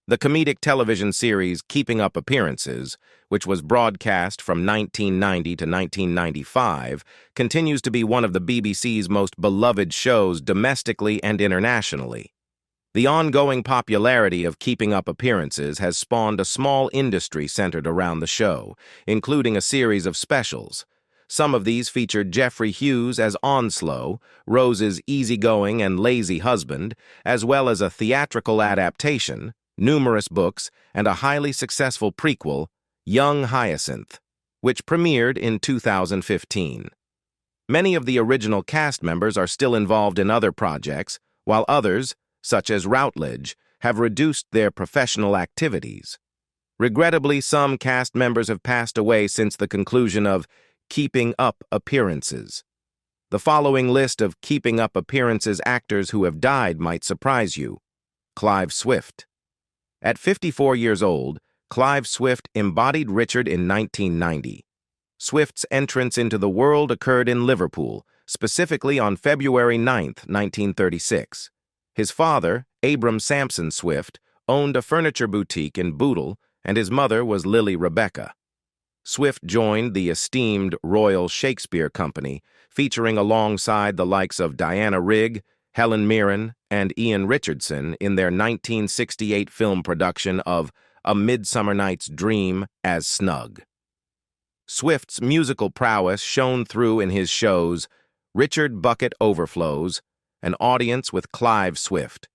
The comedic television series Keeping Up Appearances, which was broadcast from 1990 to 1995, continues to be one of the BBC's most beloved shows domestically and internationally. The ongoing popularity of Keeping Up Appearances has spawned a small industry centered around the show, including a series of specials. Some of these featured Geoffrey Hughes as Onslow, Rose's easygoing and lazy husband, as well as a theatrical adaptation, numerous books, and a highly successful prequel, Young Hyacinth, which premiered in 2015. Many of the original cast members are still involved in other projects, while others, such as Routledge, have reduced their professional activities. Regrettably, some cast members have passed away since the conclusion of Keeping Up Appearances. The following list of Keeping Up Appearances actors who have died might surprise you. Clive Swift. At 54 years old, Clive Swift embodied Richard in 1990. Swift's entrance into the world occurred in Liverpool, specifically on February 9, 1936. His father, Abram Sampson Swift, owned a furniture boutique in Bootle, and his mother was Lily Rebecca. Swift joined the esteemed Royal Shakespeare Company, featuring alongside the likes of Diana Rigg, Helen Mirren, and Ian Richardson in their 1968 film production of A Midsummer Night's Dream as Snug. Swift's musical prowess shone through in his shows Richard Bucket Overflows, An Audience with Clive Swift,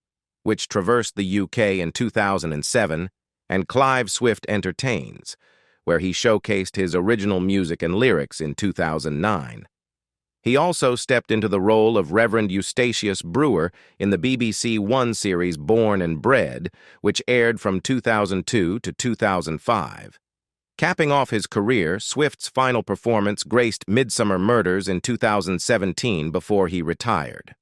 which traversed the UK in 2007, and Clive Swift Entertains, where he showcased his original music and lyrics in 2009. He also stepped into the role of Reverend Eustachius Brewer in the BBC One series Born and Bred, which aired from 2002 to 2005. Capping off his career, Swift's final performance graced Midsummer Murders in 2017 before he retired.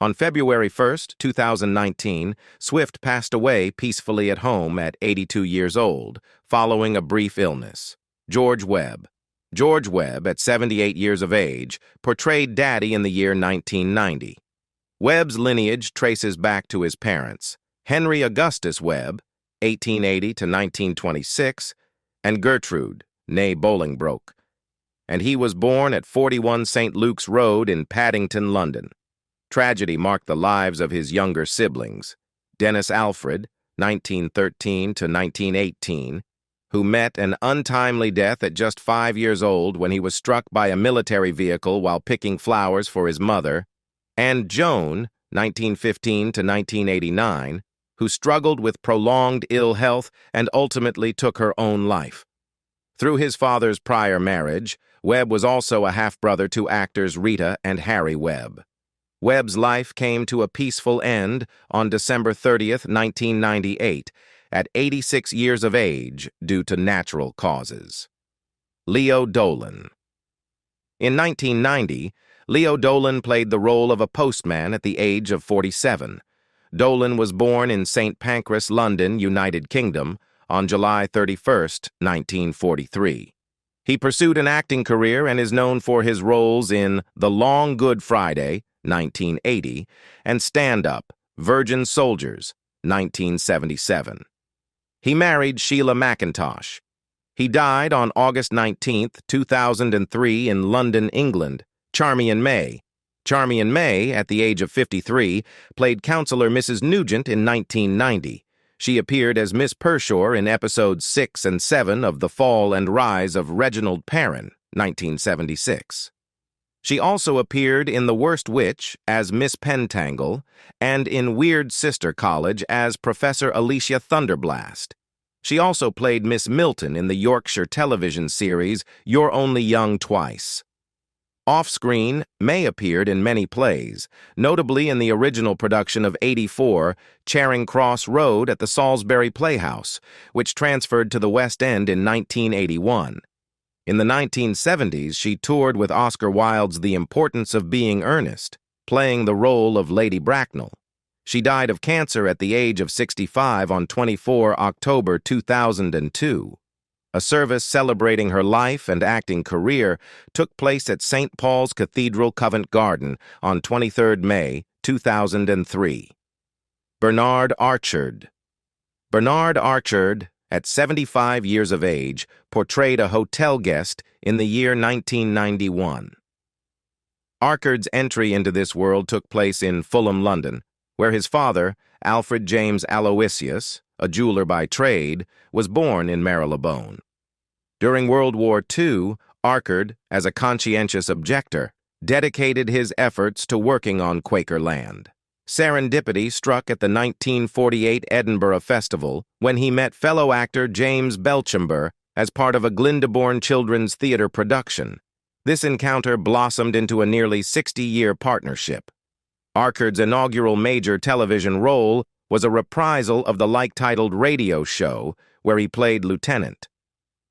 On February 1, 2019, Swift passed away peacefully at home at 82 years old, following a brief illness. George Webb. George Webb, at 78 years of age, portrayed Daddy in the year 1990. Webb's lineage traces back to his parents, Henry Augustus Webb, 1880 to 1926, and Gertrude, née Bolingbroke, and he was born at 41 St. Luke's Road in Paddington, London. Tragedy marked the lives of his younger siblings, Dennis Alfred, 1913 to 1918, who met an untimely death at just 5 years old when he was struck by a military vehicle while picking flowers for his mother, and Joan, 1915 to 1989, who struggled with prolonged ill health and ultimately took her own life. Through his father's prior marriage, Webb was also a half-brother to actors Rita and Harry Webb. Webb's life came to a peaceful end on December 30, 1998, at 86 years of age due to natural causes. Leo Dolan. In 1990, Leo Dolan played the role of a postman at the age of 47. Dolan was born in St. Pancras, London, United Kingdom, on July 31, 1943. He pursued an acting career and is known for his roles in The Long Good Friday, 1980, and Stand Up, Virgin Soldiers, 1977. He married Sheila McIntosh. He died on August 19, 2003 in London, England. Charmian May. Charmian May, at the age of 53, played Councillor Mrs. Nugent in 1990. She appeared as Miss Pershore in episodes 6 and 7 of The Fall and Rise of Reginald Perrin, 1976. She also appeared in The Worst Witch as Miss Pentangle and in Weird Sister College as Professor Alicia Thunderblast. She also played Miss Milton in the Yorkshire television series You're Only Young Twice. Off-screen, May appeared in many plays, notably in the original production of '84, Charing Cross Road at the Salisbury Playhouse, which transferred to the West End in 1981. In the 1970s, she toured with Oscar Wilde's The Importance of Being Earnest, playing the role of Lady Bracknell. She died of cancer at the age of 65 on 24 October 2002. A service celebrating her life and acting career took place at St. Paul's Cathedral, Covent Garden on 23 May 2003. Bernard Archard. Bernard Archard, at 75 years of age, portrayed a hotel guest in the year 1991. Archard's entry into this world took place in Fulham, London, where his father, Alfred James Aloysius, a jeweler by trade, was born in Marylebone. During World War II, Archard, as a conscientious objector, dedicated his efforts to working on Quaker land. Serendipity struck at the 1948 Edinburgh Festival when he met fellow actor James Belchamber as part of a Glyndebourne Children's Theatre production. This encounter blossomed into a nearly 60-year partnership. Archard's inaugural major television role was a reprisal of the like-titled radio show where he played Lieutenant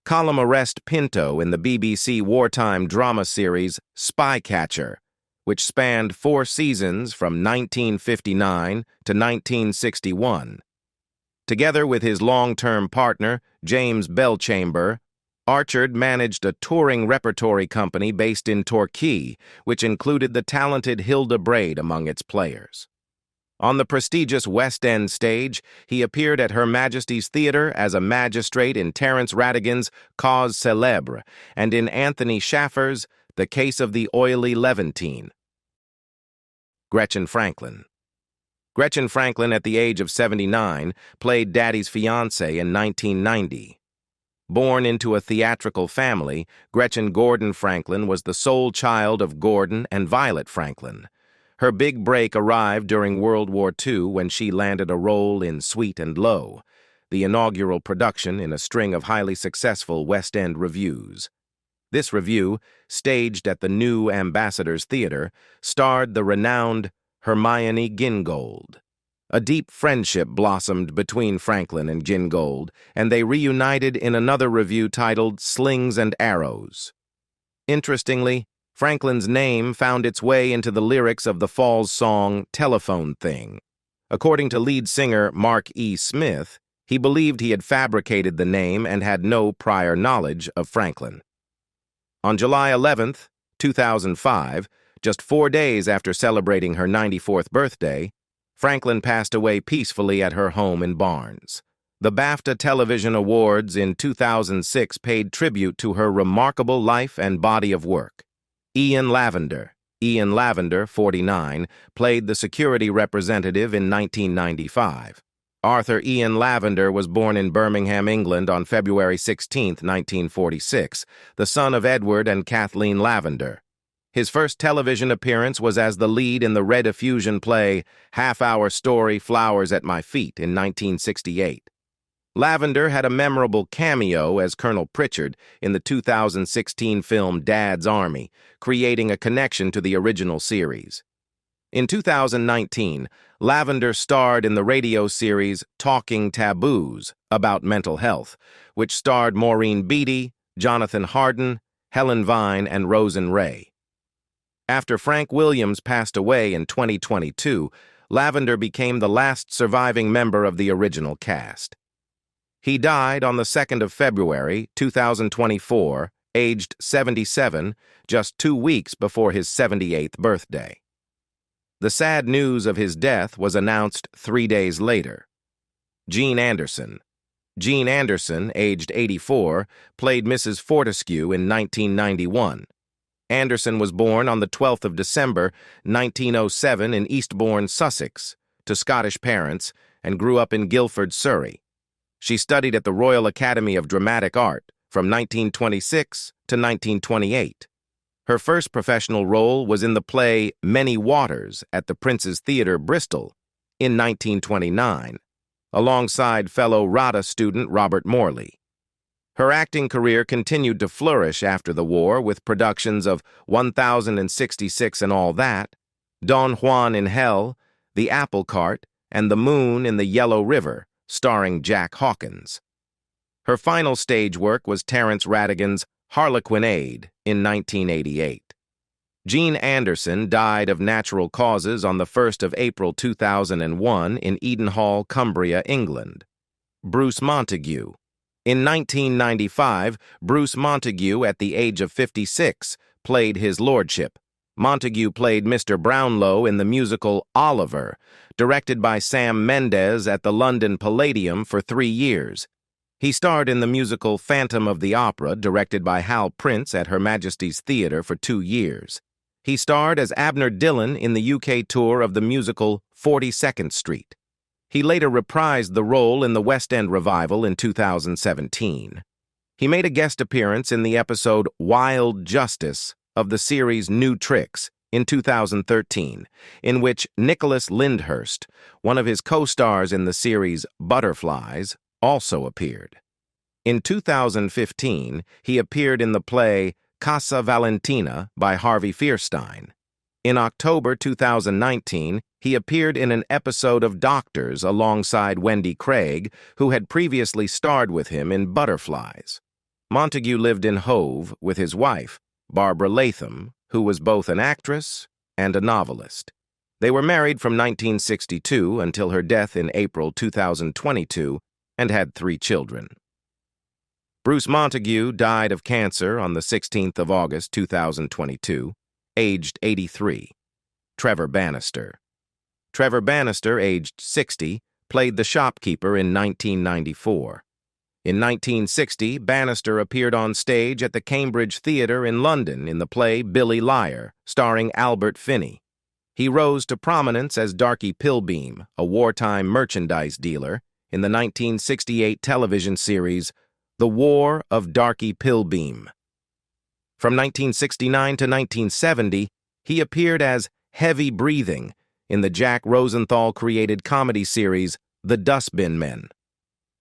Colum Arrest Pinto in the BBC wartime drama series Spycatcher, which spanned 4 seasons from 1959 to 1961. Together with his long-term partner, James Belchamber, Archard managed a touring repertory company based in Torquay, which included the talented Hilda Braid among its players. On the prestigious West End stage, he appeared at Her Majesty's Theatre as a magistrate in Terence Rattigan's Cause Célèbre and in Anthony Schaffer's The Case of the Oily Levantine. Gretchen Franklin. Gretchen Franklin, at the age of 79, played Daddy's fiancée in 1990. Born into a theatrical family, Gretchen Gordon Franklin was the sole child of Gordon and Violet Franklin. Her big break arrived during World War II when she landed a role in Sweet and Low, the inaugural production in a string of highly successful West End revues. This revue, staged at the New Ambassadors Theatre, starred the renowned Hermione Gingold. A deep friendship blossomed between Franklin and Gingold, and they reunited in another revue titled Slings and Arrows. Interestingly, Franklin's name found its way into the lyrics of the Falls song Telephone Thing. According to lead singer Mark E. Smith, he believed he had fabricated the name and had no prior knowledge of Franklin. On July 11, 2005, just 4 days after celebrating her 94th birthday, Franklin passed away peacefully at her home in Barnes. The BAFTA Television Awards in 2006 paid tribute to her remarkable life and body of work. Ian Lavender, 49, played the security representative in 1995. Arthur Ian Lavender was born in Birmingham, England on February 16, 1946, the son of Edward and Kathleen Lavender. His first television appearance was as the lead in the Red Effusion play Half-Hour Story Flowers at My Feet in 1968. Lavender had a memorable cameo as Colonel Pritchard in the 2016 film Dad's Army, creating a connection to the original series. In 2019, Lavender starred in the radio series Talking Taboos about mental health, which starred Maureen Beatty, Jonathan Harden, Helen Vine, and Rosen Ray. After Frank Williams passed away in 2022, Lavender became the last surviving member of the original cast. He died on the 2nd of February, 2024, aged 77, just 2 weeks before his 78th birthday. The sad news of his death was announced 3 days later. Jean Anderson. Jean Anderson, aged 84, played Mrs. Fortescue in 1991. Anderson was born on the 12th of December, 1907 in Eastbourne, Sussex, to Scottish parents, and grew up in Guildford, Surrey. She studied at the Royal Academy of Dramatic Art from 1926 to 1928. Her first professional role was in the play Many Waters at the Prince's Theatre, Bristol, in 1929, alongside fellow RADA student Robert Morley. Her acting career continued to flourish after the war with productions of 1066 and All That, Don Juan in Hell, The Apple Cart, and The Moon in the Yellow River, starring Jack Hawkins. Her final stage work was Terence Rattigan's Harlequinade in 1988. Jean Anderson died of natural causes on the 1st of April 2001 in Edenhall, Cumbria, England. Bruce Montague. In 1995, Bruce Montague, at the age of 56, played his lordship. Montague played Mr. Brownlow in the musical Oliver, directed by Sam Mendes at the London Palladium for 3 years. He starred in the musical Phantom of the Opera, directed by Hal Prince at Her Majesty's Theatre for 2 years. He starred as Abner Dillon in the UK tour of the musical 42nd Street. He later reprised the role in the West End revival in 2017. He made a guest appearance in the episode Wild Justice of the series New Tricks in 2013, in which Nicholas Lyndhurst, one of his co-stars in the series Butterflies, also appeared. In 2015, he appeared in the play Casa Valentina by Harvey Fierstein. In October 2019, he appeared in an episode of Doctors alongside Wendy Craig, who had previously starred with him in Butterflies. Montague lived in Hove with his wife, Barbara Latham, who was both an actress and a novelist. They were married from 1962 until her death in April 2022 and had 3 children. Bruce Montague died of cancer on the 16th of August 2022, aged 83. Trevor Bannister. Trevor Bannister, aged 60, played the shopkeeper in 1994. In 1960, Bannister appeared on stage at the Cambridge Theatre in London in the play Billy Liar, starring Albert Finney. He rose to prominence as Darky Pilbeam, a wartime merchandise dealer, in the 1968 television series The War of Darky Pilbeam. From 1969 to 1970, he appeared as Heavy Breathing in the Jack Rosenthal-created comedy series The Dustbin Men.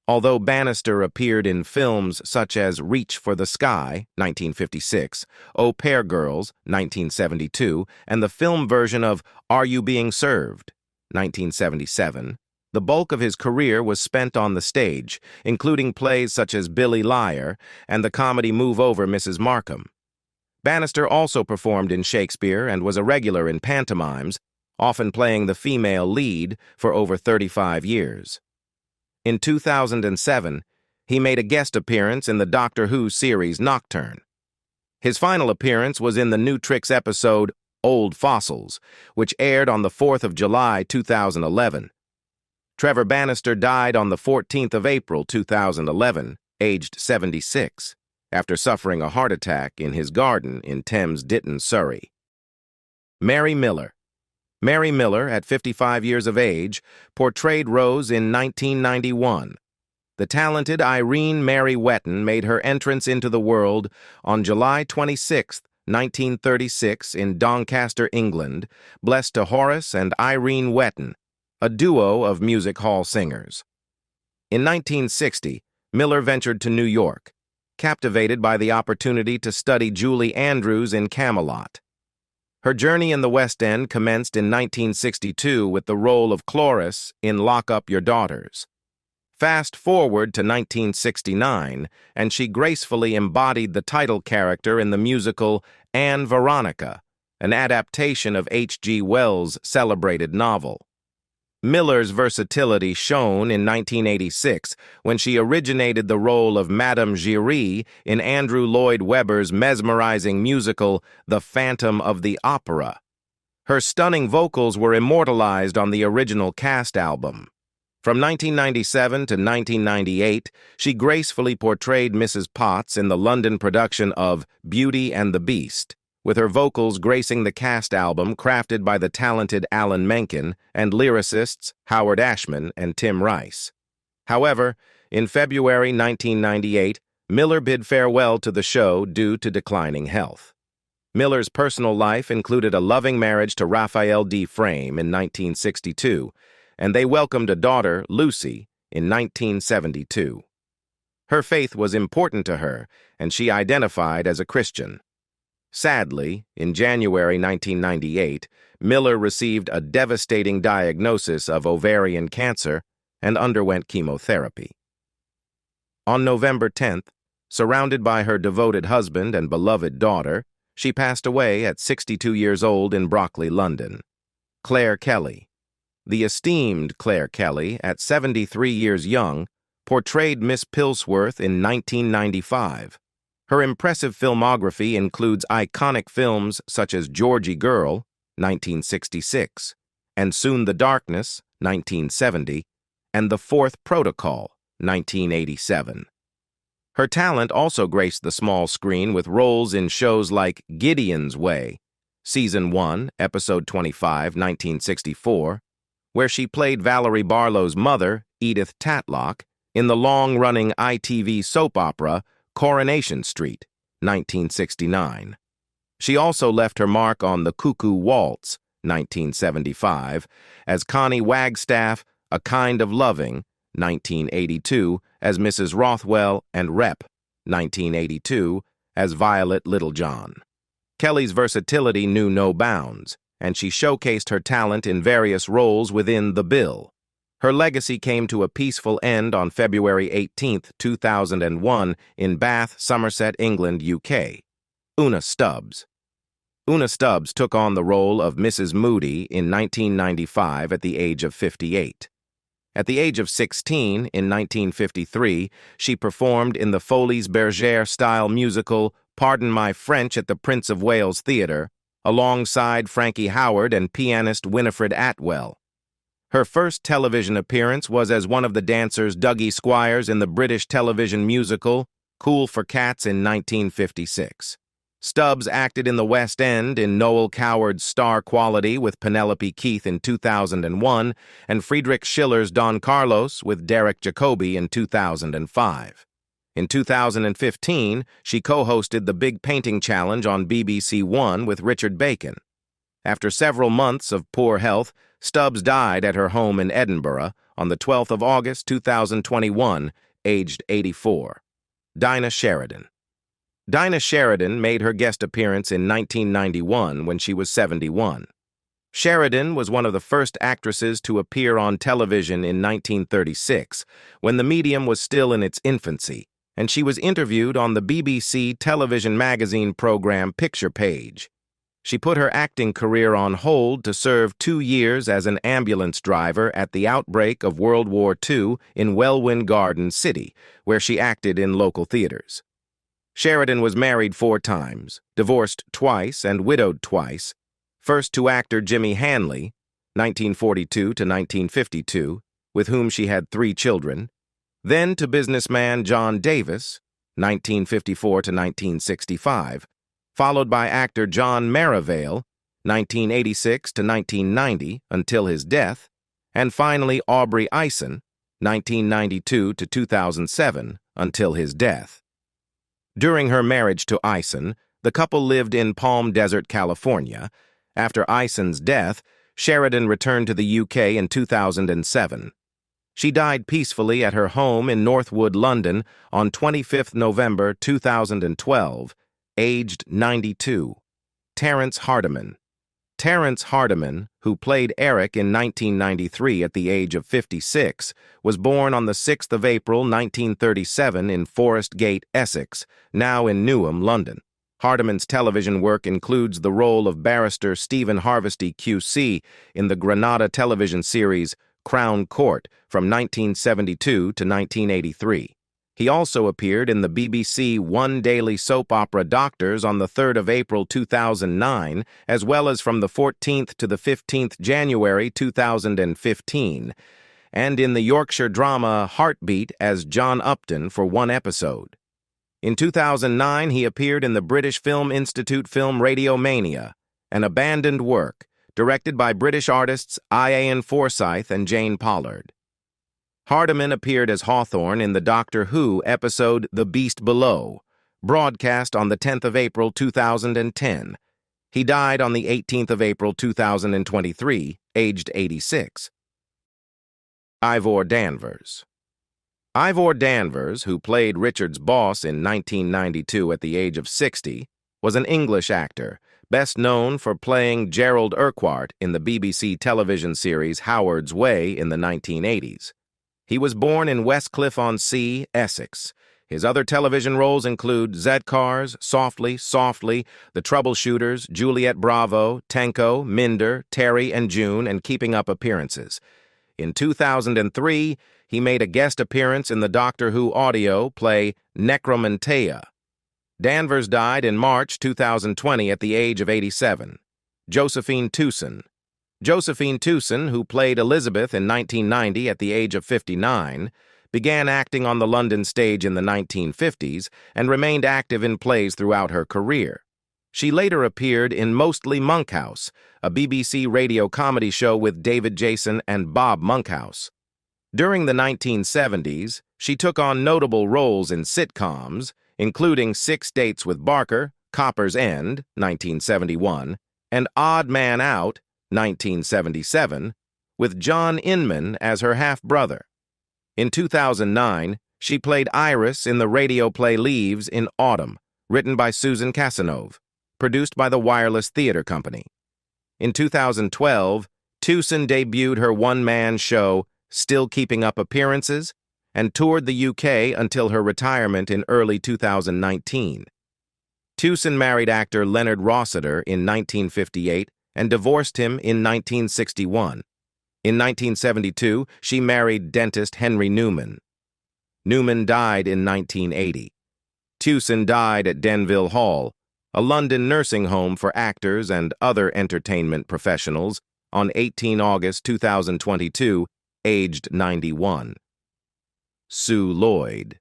Although Bannister appeared in films such as Reach for the Sky, 1956, Au Pair Girls, 1972, and the film version of Are You Being Served, 1977, the bulk of his career was spent on the stage, including plays such as Billy Liar and the comedy Move Over, Mrs. Markham. Bannister also performed in Shakespeare and was a regular in pantomimes, often playing the female lead for over 35 years. In 2007, he made a guest appearance in the Doctor Who series Nocturne. His final appearance was in the New Tricks episode Old Fossils, which aired on the 4th of July 2011. Trevor Bannister died on the 14th of April 2011, aged 76, after suffering a heart attack in his garden in Thames Ditton, Surrey. Mary Miller. Mary Miller, at 55 years of age, portrayed Rose in 1991. The talented Irene Mary Wetton made her entrance into the world on July 26, 1936, in Doncaster, England, blessed to Horace and Irene Wetton, a duo of music hall singers. In 1960, Miller ventured to New York, captivated by the opportunity to study Julie Andrews in Camelot. Her journey in the West End commenced in 1962 with the role of Chloris in Lock Up Your Daughters. Fast forward to 1969, and she gracefully embodied the title character in the musical Anne Veronica, an adaptation of H.G. Wells' celebrated novel. Miller's versatility shone in 1986 when she originated the role of Madame Giry in Andrew Lloyd Webber's mesmerizing musical The Phantom of the Opera. Her stunning vocals were immortalized on the original cast album. From 1997 to 1998, she gracefully portrayed Mrs. Potts in the London production of Beauty and the Beast, with her vocals gracing the cast album crafted by the talented Alan Menken and lyricists Howard Ashman and Tim Rice. However, in February 1998, Miller bid farewell to the show due to declining health. Miller's personal life included a loving marriage to Raphael D. Frame in 1962, and they welcomed a daughter, Lucy, in 1972. Her faith was important to her, and she identified as a Christian. Sadly, in January 1998, Miller received a devastating diagnosis of ovarian cancer and underwent chemotherapy. On November 10th, surrounded by her devoted husband and beloved daughter, she passed away at 62 years old in Brockley, London. Claire Kelly. The esteemed Claire Kelly, at 73 years young, portrayed Miss Pilsworth in 1995. Her impressive filmography includes iconic films such as Georgie Girl, 1966, and Soon the Darkness, 1970, and The Fourth Protocol, 1987. Her talent also graced the small screen with roles in shows like Gideon's Way, Season 1, Episode 25, 1964, where she played Valerie Barlow's mother, Edith Tatlock, in the long-running ITV soap opera Coronation Street, 1969. She also left her mark on The Cuckoo Waltz, 1975, as Connie Wagstaff, A Kind of Loving, 1982, as Mrs. Rothwell, and Rep, 1982, as Violet Littlejohn. Kelly's versatility knew no bounds, and she showcased her talent in various roles within The Bill. Her legacy came to a peaceful end on February 18, 2001, in Bath, Somerset, England, UK. Una Stubbs. Una Stubbs took on the role of Mrs. Moody in 1995 at the age of 58. At the age of 16, in 1953, she performed in the Folies Bergère-style musical Pardon My French at the Prince of Wales Theatre, alongside Frankie Howard and pianist Winifred Atwell. Her first television appearance was as one of the dancers Dougie Squires in the British television musical Cool for Cats in 1956. Stubbs acted in the West End in Noel Coward's Star Quality with Penelope Keith in 2001 and Friedrich Schiller's Don Carlos with Derek Jacobi in 2005. In 2015, she co-hosted the Big Painting Challenge on BBC One with Richard Bacon. After several months of poor health, Stubbs died at her home in Edinburgh on the 12th of August, 2021, aged 84. Dina Sheridan. Dina Sheridan made her guest appearance in 1991 when she was 71. Sheridan was one of the first actresses to appear on television in 1936, when the medium was still in its infancy, and she was interviewed on the BBC television magazine program Picture Page. She put her acting career on hold to serve 2 years as an ambulance driver at the outbreak of World War II in Welwyn Garden City, where she acted in local theaters. Sheridan was married 4 times, divorced twice, and widowed twice, first to actor Jimmy Hanley, 1942 to 1952, with whom she had 3 children, then to businessman John Davies, 1954 to 1965, followed by actor John Merivale, 1986 to 1990 until his death, and finally Aubrey Eisen, 1992 to 2007 until his death. During her marriage to Eisen, the couple lived in Palm Desert, California. After Eisen's death, Sheridan returned to the UK in 2007. She died peacefully at her home in Northwood, London, on 25 November 2012, aged 92. Terence Hardeman. Terence Hardeman, who played Eric in 1993 at the age of 56, was born on the 6th of April 1937 in Forest Gate, Essex, now in Newham, London. Hardeman's television work includes the role of barrister Stephen Harvesty QC in the Granada television series Crown Court from 1972 to 1983. He also appeared in the BBC One daily soap opera Doctors on the 3rd of April 2009, as well as from the 14th to the 15th January 2015, and in the Yorkshire drama Heartbeat as John Upton for 1 episode. In 2009, he appeared in the British Film Institute film Radiomania, an abandoned work, directed by British artists Ian Forsyth and Jane Pollard. Hardeman appeared as Hawthorne in the Doctor Who episode The Beast Below, broadcast on the 10th of April 2010. He died on the 18th of April 2023, aged 86. Ivor Danvers. Ivor Danvers, who played Richard's boss in 1992 at the age of 60, was an English actor, best known for playing Gerald Urquhart in the BBC television series Howard's Way in the 1980s. He was born in Westcliff-on-Sea, Essex. His other television roles include Z-Cars, Softly, Softly, The Troubleshooters, Juliet Bravo, Tenko, Minder, Terry and June, and Keeping Up Appearances. In 2003, he made a guest appearance in the Doctor Who audio play Necromantia. Danvers died in March 2020 at the age of 87. Josephine Tewson. Josephine Tewson, who played Elizabeth in 1990 at the age of 59, began acting on the London stage in the 1950s and remained active in plays throughout her career. She later appeared in Mostly Monkhouse, a BBC radio comedy show with David Jason and Bob Monkhouse. During the 1970s, she took on notable roles in sitcoms, including 6 Dates with Barker, Copper's End, 1971, and Odd Man Out, 1977, with John Inman as her half-brother. In 2009, she played Iris in the radio play Leaves in Autumn, written by Susan Casanova, produced by the Wireless Theatre Company. In 2012, Tewson debuted her one-man show, Still Keeping Up Appearances, and toured the UK until her retirement in early 2019. Tewson married actor Leonard Rossiter in 1958 and divorced him in 1961. In 1972, she married dentist Henry Newman. Newman died in 1980. Tewson died at Denville Hall, a London nursing home for actors and other entertainment professionals, on 18 August 2022, aged 91. Sue Lloyd.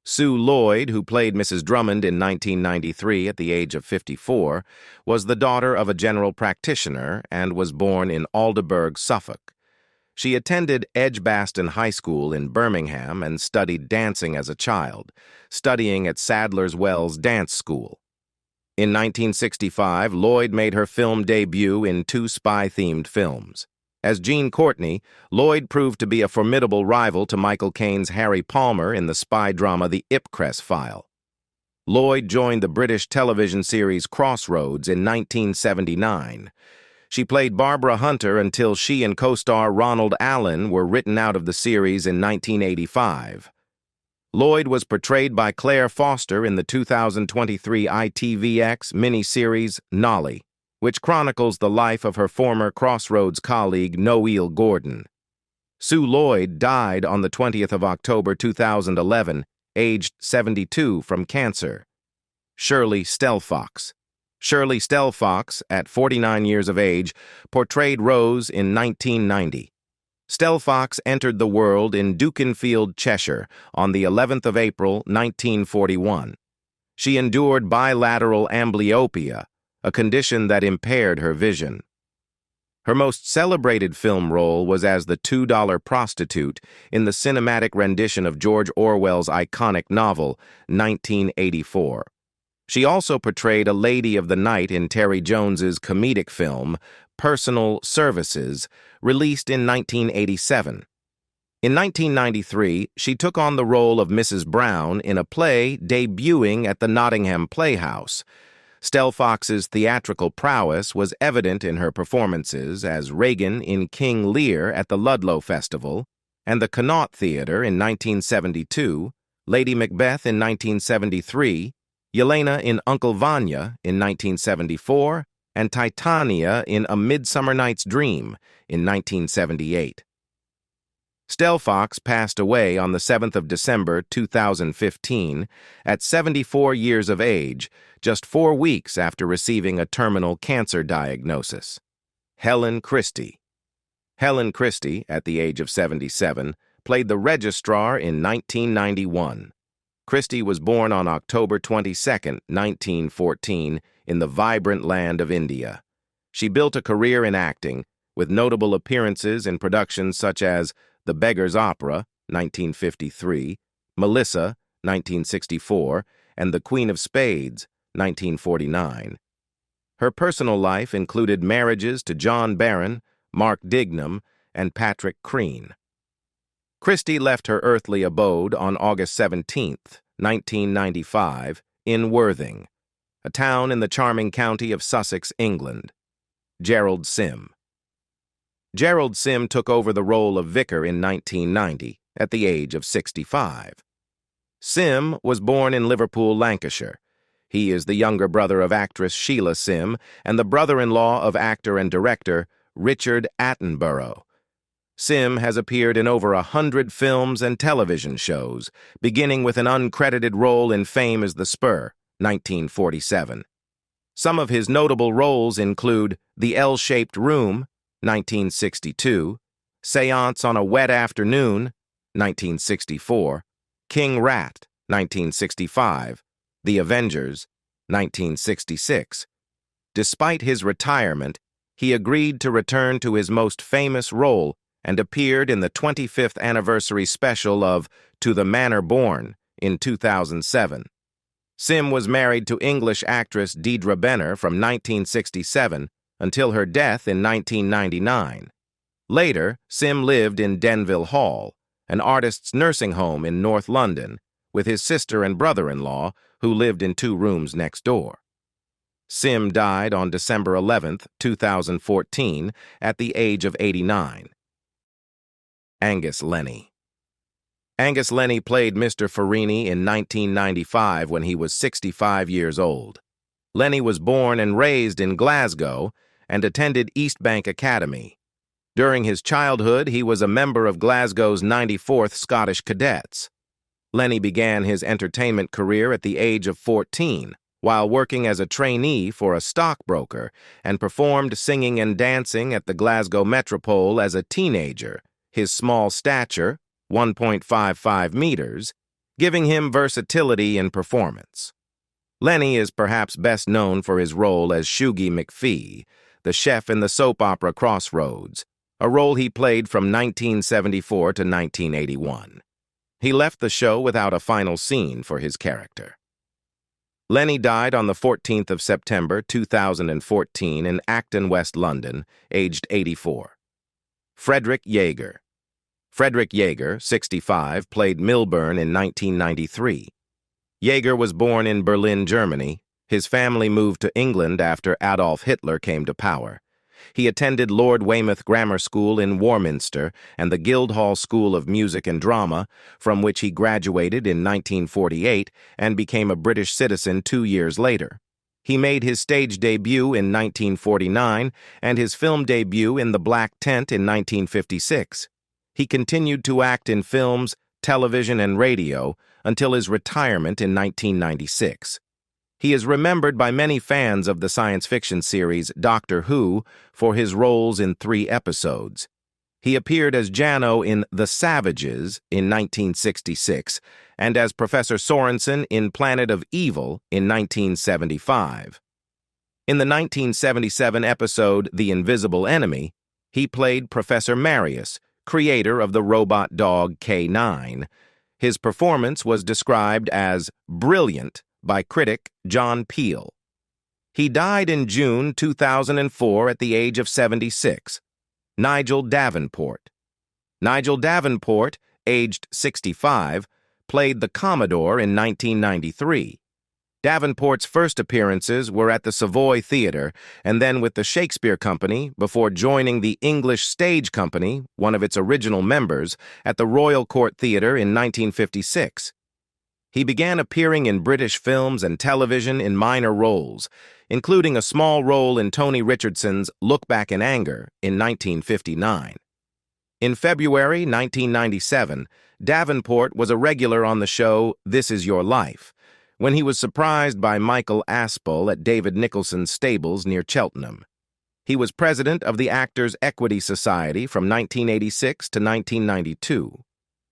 Sue Lloyd, who played Mrs. Drummond in 1993 at the age of 54, was the daughter of a general practitioner and was born in Aldeburgh, Suffolk. She attended Edgbaston High School in Birmingham and studied dancing as a child, studying at Sadler's Wells Dance School. In 1965, Lloyd made her film debut in 2 spy-themed films. As Jean Courtney, Lloyd proved to be a formidable rival to Michael Caine's Harry Palmer in the spy drama The Ipcress File. Lloyd joined the British television series Crossroads in 1979. She played Barbara Hunter until she and co-star Ronald Allen were written out of the series in 1985. Lloyd was portrayed by Claire Foster in the 2023 ITVX miniseries Nolly, which chronicles the life of her former Crossroads colleague Noel Gordon. Sue Lloyd died on the 20th of October 2011, aged 72 from cancer. Shirley Stelfox. Shirley Stelfox, at 49 years of age, portrayed Rose in 1990. Stelfox entered the world in Dukinfield, Cheshire, on the 11th of April, 1941. She endured bilateral amblyopia, a condition that impaired her vision. Her most celebrated film role was as the $2 prostitute in the cinematic rendition of George Orwell's iconic novel, 1984. She also portrayed a lady of the night in Terry Jones's comedic film, Personal Services, released in 1987. In 1993, she took on the role of Mrs. Brown in a play debuting at the Nottingham Playhouse. Stelfox's theatrical prowess was evident in her performances as Regan in King Lear at the Ludlow Festival, and the Connaught Theatre in 1972, Lady Macbeth in 1973, Yelena in Uncle Vanya in 1974, and Titania in A Midsummer Night's Dream in 1978. Stelfox passed away on the 7th of December 2015 at 74 years of age, just 4 weeks after receiving a terminal cancer diagnosis. Helen Christie. Helen Christie, at the age of 77, played the registrar in 1991. Christie was born on October 22, 1914, in the vibrant land of India. She built a career in acting, with notable appearances in productions such as The Beggar's Opera, 1953, Melissa, 1964, and The Queen of Spades, 1949. Her personal life included marriages to John Barron, Mark Dignam, and Patrick Crean. Christie left her earthly abode on August 17, 1995, in Worthing, a town in the charming county of Sussex, England. Gerald Sim. Gerald Sim took over the role of vicar in 1990, at the age of 65. Sim was born in Liverpool, Lancashire. He is the younger brother of actress Sheila Sim and the brother-in-law of actor and director Richard Attenborough. Sim has appeared in over 100 films and television shows, beginning with an uncredited role in Fame is the Spur, 1947. Some of his notable roles include The L-Shaped Room, 1962, Seance on a Wet Afternoon, 1964, King Rat, 1965, The Avengers, 1966. Despite his retirement, he agreed to return to his most famous role and appeared in the 25th anniversary special of To the Manor Born in 2007. Sim was married to English actress Deirdre Benner from 1967 until her death in 1999. Later, Sim lived in Denville Hall, an artist's nursing home in North London, with his sister and brother-in-law, who lived in 2 rooms next door. Sim died on December 11, 2014, at the age of 89. Angus Lennie. Angus Lennie played Mr. Farini in 1995 when he was 65 years old. Lennie was born and raised in Glasgow and attended East Bank Academy. During his childhood, he was a member of Glasgow's 94th Scottish Cadets. Lennie began his entertainment career at the age of 14, while working as a trainee for a stockbroker, and performed singing and dancing at the Glasgow Metropole as a teenager, his small stature, 1.55 meters, giving him versatility in performance. Lennie is perhaps best known for his role as Shughie McPhee, the chef in the soap opera Crossroads, a role he played from 1974 to 1981. He left the show without a final scene for his character. Lennie died on the 14th of September 2014 in Acton, West London, aged 84. Frederick Jaeger. Frederick Jaeger, 65, played Milburn in 1993. Jaeger was born in Berlin, Germany. His family moved to England after Adolf Hitler came to power. He attended Lord Weymouth Grammar School in Warminster and the Guildhall School of Music and Drama, from which he graduated in 1948 and became a British citizen 2 years later. He made his stage debut in 1949 and his film debut in The Black Tent in 1956. He continued to act in films, television, and radio until his retirement in 1996. He is remembered by many fans of the science fiction series Doctor Who for his roles in 3 episodes. He appeared as Jano in The Savages in 1966 and as Professor Sorensen in Planet of Evil in 1975. In the 1977 episode The Invisible Enemy, he played Professor Marius, creator of the robot dog K9. His performance was described as brilliant by critic John Peel. He died in June 2004 at the age of 76. Nigel Davenport. Nigel Davenport, aged 65, played the Commodore in 1993. Davenport's first appearances were at the Savoy Theatre and then with the Shakespeare Company before joining the English Stage Company, one of its original members, at the Royal Court Theatre in 1956. He began appearing in British films and television in minor roles, including a small role in Tony Richardson's Look Back in Anger in 1959. In February 1997, Davenport was a regular on the show This Is Your Life, when he was surprised by Michael Aspel at David Nicholson's stables near Cheltenham. He was president of the Actors' Equity Society from 1986 to 1992.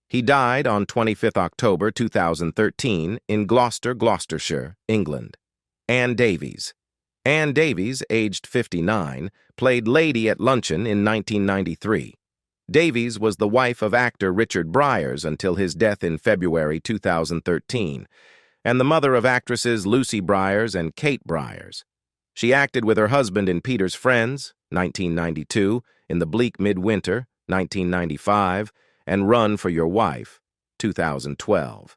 He died on 25 October 2013 in Gloucester, Gloucestershire, England. Anne Davies. Anne Davies, aged 59, played Lady at Luncheon in 1993. Davies was the wife of actor Richard Briers until his death in February 2013, and the mother of actresses Lucy Briers and Kate Briers. She acted with her husband in Peter's Friends, 1992, In the Bleak Midwinter, 1995, and Run for Your Wife, 2012.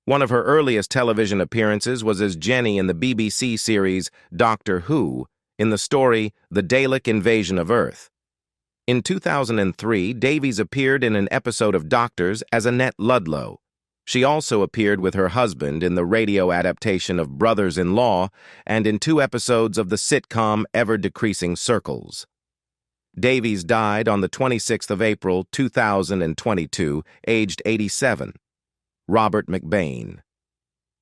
One of her earliest television appearances was as Jenny in the BBC series Doctor Who, in the story The Dalek Invasion of Earth. In 2003, Davies appeared in an episode of Doctors as Annette Ludlow. She also appeared with her husband in the radio adaptation of Brothers-in-Law and in 2 episodes of the sitcom Ever Decreasing Circles. Davies died on the 26th of April, 2022, aged 87. Robert McBain.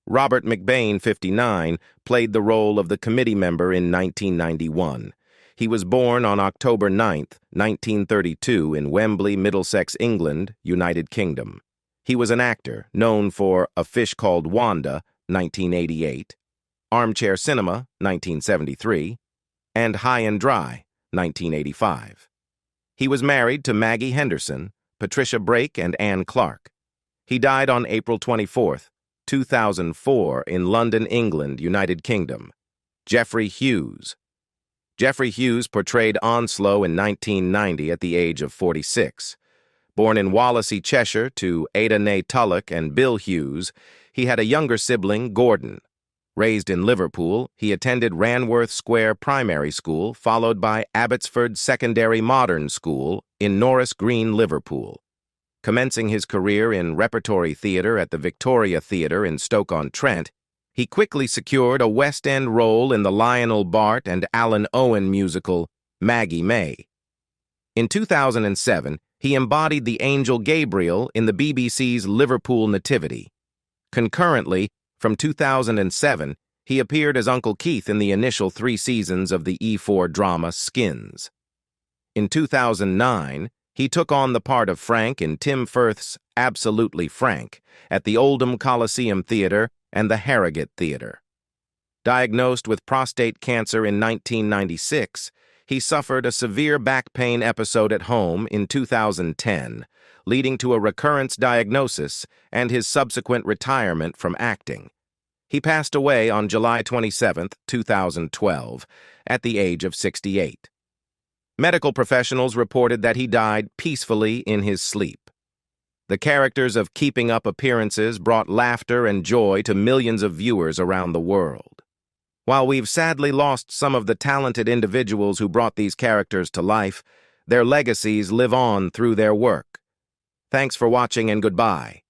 Robert McBain, 59, played the role of the committee member in 1991. He was born on October 9, 1932, in Wembley, Middlesex, England, United Kingdom. He was an actor, known for A Fish Called Wanda, 1988, Armchair Cinema, 1973, and High and Dry, 1985. He was married to Maggie Henderson, Patricia Brake, and Anne Clark. He died on April 24, 2004, in London, England, United Kingdom. Geoffrey Hughes. Geoffrey Hughes portrayed Onslow in 1990 at the age of 46. Born in Wallasey, Cheshire, to Ada Nay Tulloch and Bill Hughes, he had a younger sibling, Gordon. Raised in Liverpool, he attended Ranworth Square Primary School, followed by Abbotsford Secondary Modern School in Norris Green, Liverpool. Commencing his career in repertory theatre at the Victoria Theatre in Stoke-on-Trent, he quickly secured a West End role in the Lionel Bart and Alan Owen musical, Maggie May. In 2007, he embodied the angel Gabriel in the BBC's Liverpool Nativity. Concurrently, from 2007, he appeared as Uncle Keith in the initial 3 seasons of the E4 drama Skins. In 2009, he took on the part of Frank in Tim Firth's Absolutely Frank at the Oldham Coliseum Theatre and the Harrogate Theatre. Diagnosed with prostate cancer in 1996, he suffered a severe back pain episode at home in 2010, leading to a recurrence diagnosis and his subsequent retirement from acting. He passed away on July 27, 2012, at the age of 68. Medical professionals reported that he died peacefully in his sleep. The characters of Keeping Up Appearances brought laughter and joy to millions of viewers around the world. While we've sadly lost some of the talented individuals who brought these characters to life, their legacies live on through their work. Thanks for watching and goodbye.